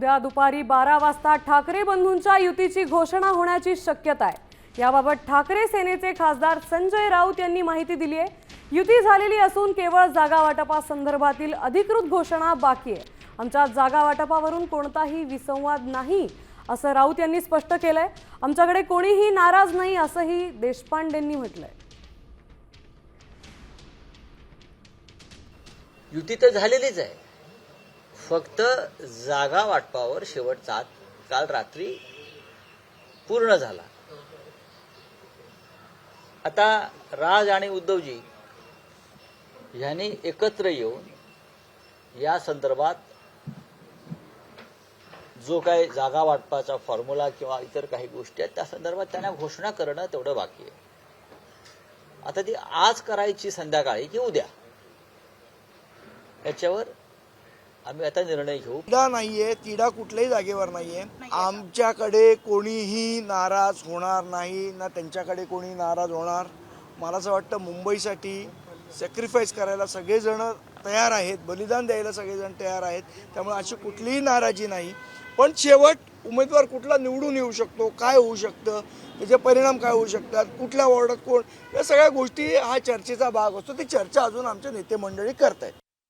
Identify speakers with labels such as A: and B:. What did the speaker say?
A: उद्या दुपारी 12 वाजता ठाकरे बंधूंच्या युतीची घोषणा होण्याची शक्यता आहे। याबाबत ठाकरे सेनेचे खासदार संजय राऊत यांनी माहिती दिली आहे। युती झालेली असून केवळ जागा वाटपासंदर्भातील अधिकृत घोषणा बाकी आहे। आमच्या जागा वाटपावरून कोणताही विसंवाद नाही असं राऊत यांनी स्पष्ट केलंय। आमच्याकडे कोणीही नाराज नाही असंही देशपांडेंनी म्हटलंय।
B: युती तर झालेलीच आहे, फक्त जागा वाटपावर शेवटचा काल रात्री पूर्ण झाला। आता राज आणि उद्धवजी यांनी एकत्र येऊन या संदर्भात जो काही जागा वाटपाचा फॉर्म्युला किंवा इतर काही गोष्टी आहेत त्या संदर्भात त्यांना घोषणा करणं तेवढं बाकी आहे। आता ती आज करायची संध्याकाळी की उद्या याच्यावर आम्ही आता निर्णय घेऊ।
C: तिढा नाहीये, तिढा कुठल्याही जागेवर नाहीये। आमच्याकडे कोणीही नाराज होणार नाही, ना त्यांच्याकडे कोणी नाराज होणार। मला असं वाटतं मुंबईसाठी सॅक्रिफाईस करायला सगळेजण तयार आहेत, बलिदान द्यायला सगळेजण तयार आहेत, त्यामुळे अशी कुठलीही नाराजी नाही। पण शेवट उमेदवार कुठला निवडून येऊ शकतो, काय होऊ शकतं, त्याचे परिणाम काय होऊ शकतात, कुठल्या वॉर्डात कोण, या सगळ्या गोष्टी हा चर्चेचा भाग असतो। ती चर्चा अजून आमचे नेते मंडळी करतायत।